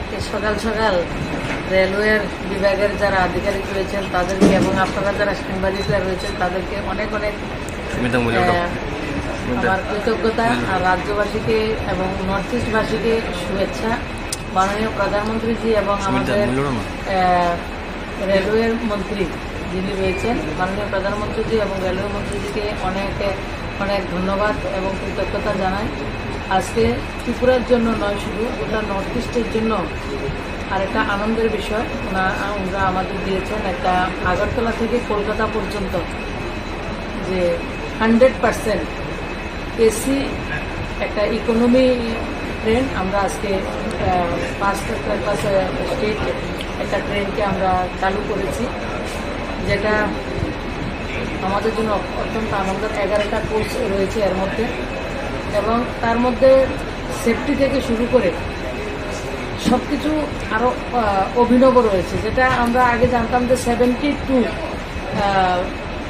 আজকে সকাল সকাল রেলওয়ের বিভাগের যারা আধিকারিক রয়েছেন তাদেরকে এবং আপনারা যারা সাংবাদিকরা রয়েছেন তাদেরকে অনেক অনেক আমার কৃতজ্ঞতা আর রাজ্যবাসীকে এবং নর্থ ইস্টবাসীকে শুভেচ্ছা। মাননীয় প্রধানমন্ত্রীজি এবং আমাদের রেলওয়ের মন্ত্রী যিনি রয়েছেন মাননীয় প্রধানমন্ত্রীজি এবং রেলওয়ে মন্ত্রীজিকে অনেক অনেক ধন্যবাদ এবং কৃতজ্ঞতা জানাই। আজকে ত্রিপুরার জন্য নয়, শুধু গোটা নর্থ ইস্টের জন্য আর একটা আনন্দের বিষয় ওনারা আমাদের দিয়েছেন একটা আগরতলা থেকে কলকাতা পর্যন্ত যে 100% এসি একটা ইকোনমি ট্রেন আমরা আজকে 5 স্টেট একটা ট্রেনকে আমরা চালু করেছি, যেটা আমাদের জন্য অত্যন্ত আনন্দের। 11টা কোচ রয়েছে এর মধ্যে এবং তার মধ্যে সেফটি থেকে শুরু করে সব কিছু আরও অভিনব রয়েছে, যেটা আমরা আগে জানতাম যে 72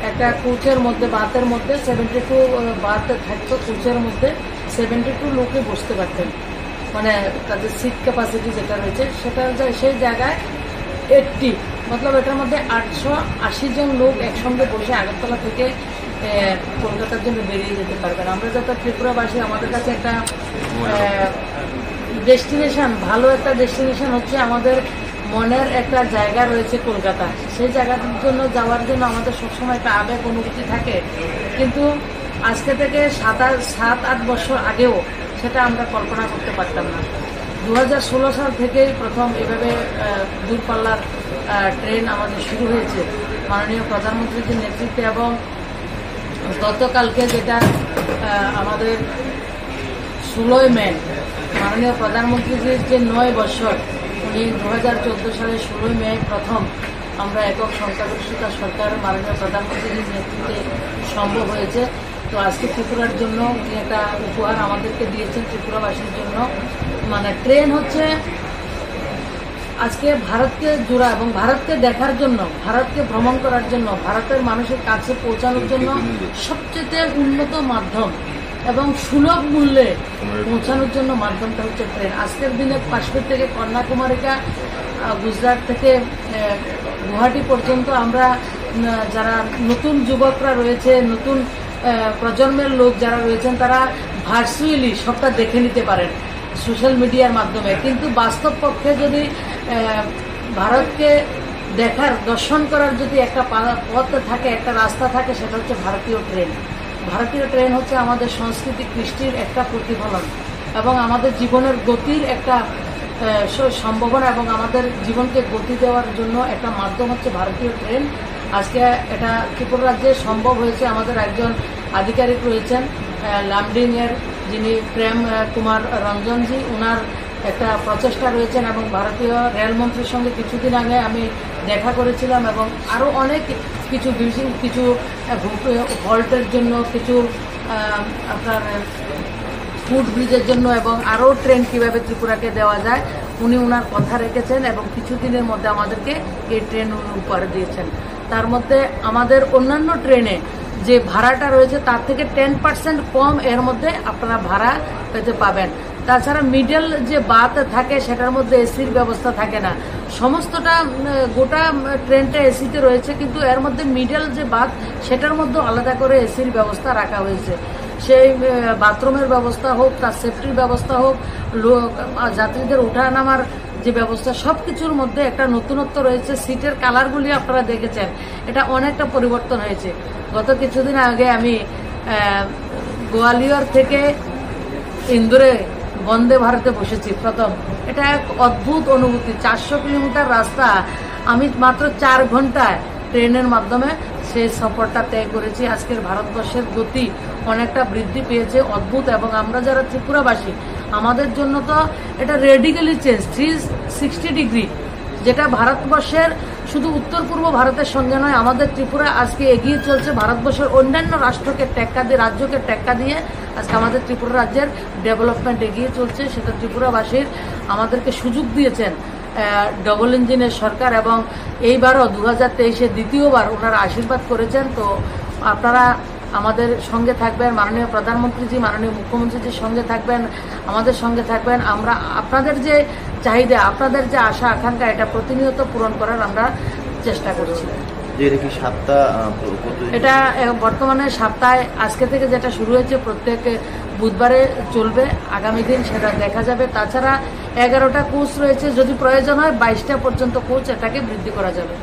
একটা কোচের মধ্যে বাতের মধ্যে 72 বাত থাকতো, কোচের মধ্যে 72 লোকে বসতে পারতেন, মানে তাদের সিট ক্যাপাসিটি যেটা রয়েছে সেটা সেই জায়গায় 80 মতলব এটার মধ্যে 880 জন লোক একসঙ্গে বসে আগরতলা থেকে কলকাতার জন্য বেরিয়ে যেতে পারবেন। আমরা যত ত্রিপুরাবাসী আমাদের কাছে একটা ডেস্টিনেশন, ভালো একটা ডেস্টিনেশন হচ্ছে আমাদের মনের একটা জায়গা রয়েছে কলকাতা, সেই জায়গাটার জন্য যাওয়ার জন্য আমাদের সবসময় একটা আবেগ অনুভূতি থাকে, কিন্তু আজকে থেকে 7-8 বছর আগেও সেটা আমরা কল্পনা করতে পারতাম না। 2016 সাল থেকেই প্রথম এভাবে দূরপাল্লার ট্রেন আমাদের শুরু হয়েছে মাননীয় প্রধানমন্ত্রীর নেতৃত্বে, এবং গতকালকে যেটা আমাদের 16 মে মাননীয় প্রধানমন্ত্রীজির যে 9 বছর, উনি 2014 সালের 16 মে প্রথম আমরা একক সংখ্যাগরিষ্ঠতা সরকার মাননীয় প্রধানমন্ত্রীজির নেতৃত্বে সম্ভব হয়েছে। তো আজকে ত্রিপুরার জন্য উনি একটা উপহার আমাদেরকে দিয়েছেন ত্রিপুরাবাসীর জন্য, মানে ট্রেন হচ্ছে আজকে ভারতকে জোড়া এবং ভারতকে দেখার জন্য, ভারতকে ভ্রমণ করার জন্য, ভারতের মানুষের কাছে পৌঁছানোর জন্য সবচেয়ে উন্নত মাধ্যম এবং সুলভ মূল্যে পৌঁছানোর জন্য মাধ্যমটা হচ্ছে ট্রেন। আজকের দিনে কাশ্মীর থেকে কন্যাকুমারিকা, গুজরাট থেকে গুয়াহাটি পর্যন্ত আমরা যারা নতুন যুবকরা রয়েছে, নতুন প্রজন্মের লোক যারা রয়েছেন তারা ভার্চুয়ালি সবটা দেখে নিতে পারেন সোশ্যাল মিডিয়ার মাধ্যমে, কিন্তু বাস্তব পক্ষে যদি ভারতকে দেখার দর্শন করার যদি একটা পথ থাকে, একটা রাস্তা থাকে, সেটা হচ্ছে ভারতীয় ট্রেন। ভারতীয় ট্রেন হচ্ছে আমাদের সংস্কৃতি কৃষ্টির একটা প্রতিফলন এবং আমাদের জীবনের গতির একটা সম্ভাবনা এবং আমাদের জীবনকে গতি দেওয়ার জন্য একটা মাধ্যম হচ্ছে ভারতীয় ট্রেন। আজকে এটা ত্রিপুরা রাজ্যে সম্ভব হয়েছে। আমাদের একজন আধিকারিক রয়েছেন লামডিংয়ের, যিনি প্রেম কুমার রঞ্জনজি, ওনার একটা প্রচেষ্টা রয়েছেন এবং ভারতীয় রেলমন্ত্রীর সঙ্গে কিছুদিন আগে আমি দেখা করেছিলাম এবং আরও অনেক কিছু হল্টের জন্য, কিছু আপনার ফুড ব্রিজের জন্য এবং আরও ট্রেন কীভাবে ত্রিপুরাকে দেওয়া যায় উনি ওনার কথা রেখেছেন এবং কিছুদিনের মধ্যে আমাদেরকে এই ট্রেন উপহার দিয়েছেন। তার মধ্যে আমাদের অন্যান্য ট্রেনে যে ভাড়াটা রয়েছে তার থেকে 10% কম এর মধ্যে আপনারা ভাড়া পেতে পাবেন। তাছাড়া মিডল যে বাত থাকে সেটার মধ্যে এসির ব্যবস্থা থাকে না, সমস্তটা গোটা ট্রেনটা এসিতে রয়েছে, কিন্তু এর মধ্যে মিডল যে বাত সেটার মধ্যে আলাদা করে এসির ব্যবস্থা রাখা হয়েছে। সেই বাথরুমের ব্যবস্থা হোক, তার সেফটির ব্যবস্থা হোক, যাত্রীদের ওঠা নামার যে ব্যবস্থা, সব কিছুর মধ্যে একটা নতুনত্ব রয়েছে। সিটের কালারগুলি আপনারা দেখেছেন, এটা অনেকটা পরিবর্তন হয়েছে। গত কিছুদিন আগে আমি গোয়ালিয়র থেকে ইন্দোরে বন্দে ভারতে বসেছি প্রথম। এটা এক অদ্ভুত অনুভূতি। 400 কিলোমিটার রাস্তা আমি মাত্র 4 ঘন্টায় ট্রেনের মাধ্যমে সেই সফরটা তয় করেছি। আজকের ভারতবর্ষের গতি অনেকটা বৃদ্ধি পেয়েছে, অদ্ভুত। এবং আমরা যারা ত্রিপুরাবাসী আমাদের জন্য তো এটা রেডিক্যালি চেঞ্জ, 360 ডিগ্রি, যেটা ভারতবর্ষের শুধু উত্তর পূর্ব ভারতের সঙ্গে নয়, আমাদের ত্রিপুরা আজকে এগিয়ে চলছে ভারতবর্ষের অন্যান্য রাষ্ট্রকে টেক্কা দিয়ে, রাজ্যকে টেক্কা দিয়ে আজকে আমাদের ত্রিপুরা রাজ্যের ডেভেলপমেন্ট এগিয়ে চলছে। সেটা ত্রিপুরাবাসীর আমাদেরকে সুযোগ দিয়েছেন ডবল ইঞ্জিনের সরকার এবং এইবারও 2023-এ দ্বিতীয়বার ওনারা আশীর্বাদ করেছেন। তো আপনারা আমাদের সঙ্গে থাকবেন, মাননীয় প্রধানমন্ত্রীজি মাননীয় মুখ্যমন্ত্রীজির সঙ্গে থাকবেন, আমাদের সঙ্গে থাকবেন। আমরা আপনাদের যে চাহিদা, আপনাদের যে আশা আকাঙ্ক্ষা, এটা প্রতিনিয়ত পূরণ করার আমরা চেষ্টা করছি। এটা বর্তমানে সপ্তাহে আজকে থেকে যেটা শুরু হয়েছে প্রত্যেক বুধবারে চলবে, আগামী দিন সেটা দেখা যাবে। তাছাড়া 11টা কোচ রয়েছে, যদি প্রয়োজন হয় 22টা পর্যন্ত কোচ এটাকে বৃদ্ধি করা যাবে।